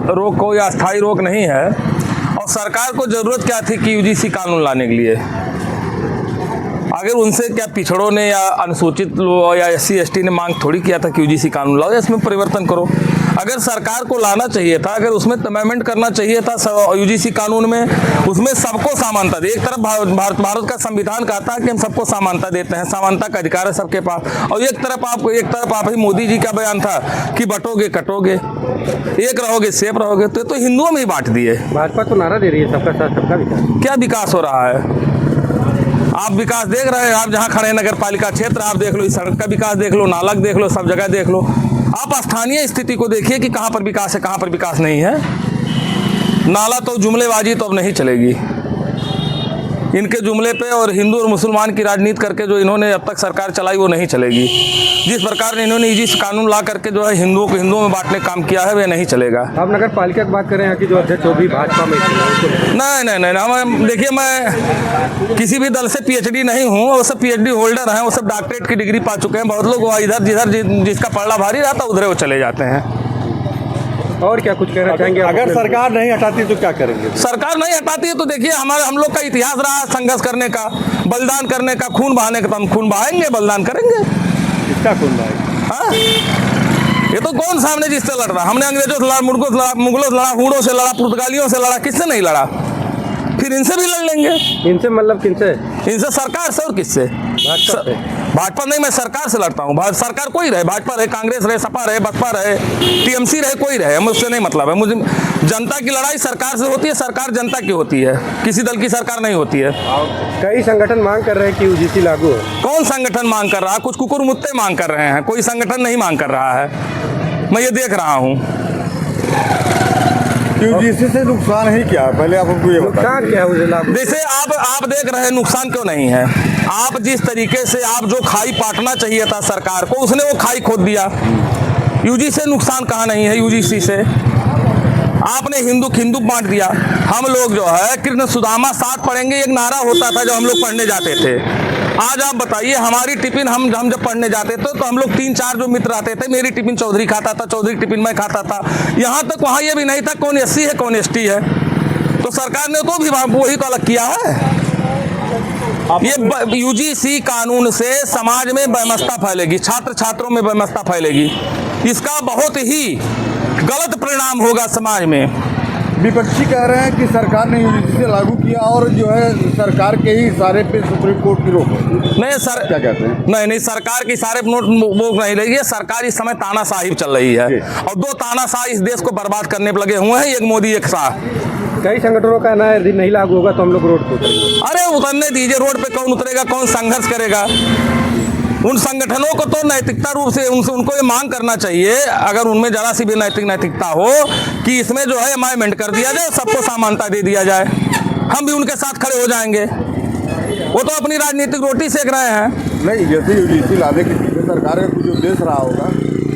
रोक कोई अस्थायी रोक नहीं है। और सरकार को ज़रूरत क्या थी कि यूजीसी कानून लाने के लिए? अगर उनसे क्या पिछड़ों ने या अनुसूचित लोग या SC ST ने मांग थोड़ी किया था कि यूजीसी कानून लाओ या इसमें परिवर्तन करो। अगर सरकार को लाना चाहिए था, अगर उसमें अमेंडमेंट करना चाहिए था यूजीसी कानून में, उसमें सबको समानता दे। एक तरफ भारत का संविधान कहता है कि हम सबको समानता देते हैं, समानता का अधिकार है सबके पास। और एक तरफ आप ही मोदी जी का बयान था कि बटोगे कटोगे, एक रहोगे सेफ रहोगे। तो हिंदुओं में ही बांट दिए। भाजपा तो नारा दे रही है सबका साथ सबका विकास। क्या विकास हो रहा है? आप विकास देख रहे हैं? आप जहाँ खड़े हैं नगर पालिका क्षेत्र, आप देख लो, इस सड़क का विकास देख लो, नालक देख लो, सब जगह देख लो। आप स्थानीय स्थिति को देखिए कि कहाँ पर विकास है, कहाँ पर विकास नहीं है। नाला तो जुमलेबाजी तो अब नहीं चलेगी इनके जुमले पे, और हिंदू और मुसलमान की राजनीति करके जो इन्होंने अब तक सरकार चलाई वो नहीं चलेगी। जिस प्रकार ने इन्होंने यूजीसी कानून ला करके जो है हिंदुओं को हिंदुओं में बांटने का काम किया है, वह नहीं चलेगा। आप नगर पालिका की बात करें यहाँ की जो अध्यक्ष वो भी भाजपा में? नहीं, देखिए मैं किसी भी दल से PhD नहीं हूँ। वो सब PhD होल्डर हैं, वो सब डॉक्टरेट की डिग्री पा चुके हैं। बहुत लोग इधर जिधर जिसका पलड़ा भारी रहता उधर वो चले जाते हैं। और क्या कुछ कहना चाहेंगे? अगर सरकार नहीं हटाती तो क्या करेंगे? सरकार नहीं हटाती है तो देखिए हम लोग का इतिहास रहा संघर्ष करने का, बलिदान करने का, खून बहाने का। तो हम खून बहाएंगे, बलिदान करेंगे। किसका खून बहाएंगे? हाँ, ये तो कौन सामने जिससे लड़ रहा? हमने अंग्रेजों से लड़ा, मुगलों से लड़ा, हूणों से लड़ा, पुर्तगालियों से लड़ा, किससे नहीं लड़ा? फिर इनसे भी लड़ लेंगे। इनसे मतलब किनसे? इनसे सरकार से। और किससे? भाजपा नहीं, मैं सरकार से लड़ता हूँ। सरकार कोई रहे, भाजपा रहे, कांग्रेस रहे, सपा रहे, बसपा रहे, TMC रहे, कोई रहे, मुझसे नहीं मतलब है। मुझे जनता की लड़ाई सरकार से होती है, सरकार जनता की होती है, किसी दल की सरकार नहीं होती है। कई संगठन मांग कर रहे हैं कि यूजीसी लागू हो। कौन संगठन मांग कर रहा है? कुछ कुकुर मुत्ते मांग कर रहे हैं, कोई संगठन नहीं मांग कर रहा है। मैं ये देख रहा हूँ। यूजीसी से नुकसान ही क्या? पहले आप हमको ये नुकसान क्या है? जैसे आप देख रहे हैं, नुकसान क्यों नहीं है? आप जिस तरीके से आप जो खाई पाटना चाहिए था सरकार को, उसने वो खाई खोद दिया। यूजीसी से नुकसान कहाँ नहीं है? यूजीसी से आपने हिंदू बांट दिया। हम लोग जो है कृष्ण सुदामा साथ पढ़ेंगे एक नारा होता था जब हम लोग पढ़ने जाते थे। आज आप बताइए, हमारी टिफिन हम जब पढ़ने जाते थे तो हम लोग 3-4 जो मित्र आते थे, मेरी टिफिन चौधरी खाता था, चौधरी टिफिन मैं खाता था। यहाँ तक वहाँ ये भी नहीं था कौन SC है कौन ST है। तो सरकार ने तो भी वही तो अलग किया है। ये यूजीसी कानून से समाज में बेमस्ता फैलेगी, छात्रों में बेमस्ता फैलेगी। इसका बहुत ही गलत परिणाम होगा समाज में। विपक्षी कह रहे हैं कि सरकार ने यूजीसी से लागू किया और जो है सरकार के ही इशारे पे सुप्रीम कोर्ट की रोक। नहीं सर, क्या कहते हैं? नहीं, सरकार की इशारे पर रोक नहीं लगी है। सरकार इस समय तानाशाही चल रही है और 2 तानाशाह इस देश को बर्बाद करने पर लगे हुए हैं, एक मोदी एक शाह। कई संगठनों का कहना है यदि नहीं लागू होगा तो हम लोग रोड पर उतरेंगे। अरे उतरने दीजिए, रोड पे कौन उतरेगा, कौन संघर्ष करेगा? उन संगठनों को तो नैतिकता रूप से उनको ये मांग करना चाहिए, अगर उनमें जरा सी भी नैतिकता हो, कि इसमें जो है अमेंडमेंट कर दिया जाए, सबको समानता दे दिया जाए। हम भी उनके साथ खड़े हो जाएंगे। वो तो अपनी राजनीतिक रोटी सेक रहे हैं। नहीं, जैसे यूजीसी लाने के पीछे सरकार का कुछ उद्देश्य रहा होगा।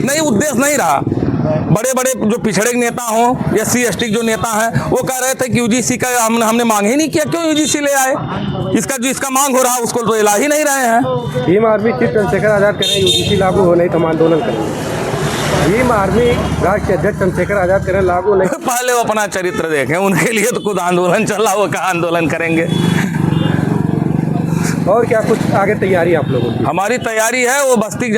नहीं, उद्देश्य नहीं रहा। बड़े बड़े जो पिछड़े नेता हों, SC ST जो नेता हैं, वो कह रहे थे कि यूजीसी का हमने मांग ही नहीं किया, क्यों यूजीसी ले आए? जिसका मांग हो रहा है उसको तो ला ही नहीं रहे हैं। भीम आर्मी चीफ चंद्रशेखर आजाद कह रहे हैं यूजीसी लागू हो नहीं तो हम आंदोलन करेंगे। भीम आर्मी राष्ट्रीय अध्यक्ष चंद्रशेखर आजाद कह रहे हैं लागू नहीं। पहले वो अपना चरित्र देखें, उनके लिए तो खुद आंदोलन चला, वो कहाँ आंदोलन करेंगे? और क्या कुछ आगे तैयारी आप लोगों की? हमारी तैयारी है वो बस्ती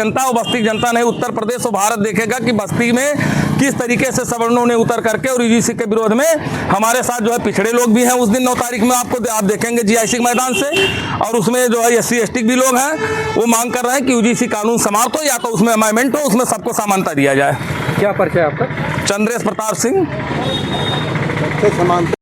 जनता नहीं, उत्तर प्रदेश और भारत देखेगा कि बस्ती में किस तरीके से सवर्णों ने उतर करके और यूजीसी के विरोध में हमारे साथ जो है पिछड़े लोग भी हैं। उस दिन 9 तारीख में आप देखेंगे GIC मैदान से, और उसमें जो है SC ST भी लोग हैं। वो मांग कर रहे हैं कि यूजीसी कानून समाप्त हो या तो उसमें अमेंडमेंट हो, उसमें सबको समानता दिया जाए। क्या परिचय आपका? चंद्रेश प्रताप सिंह।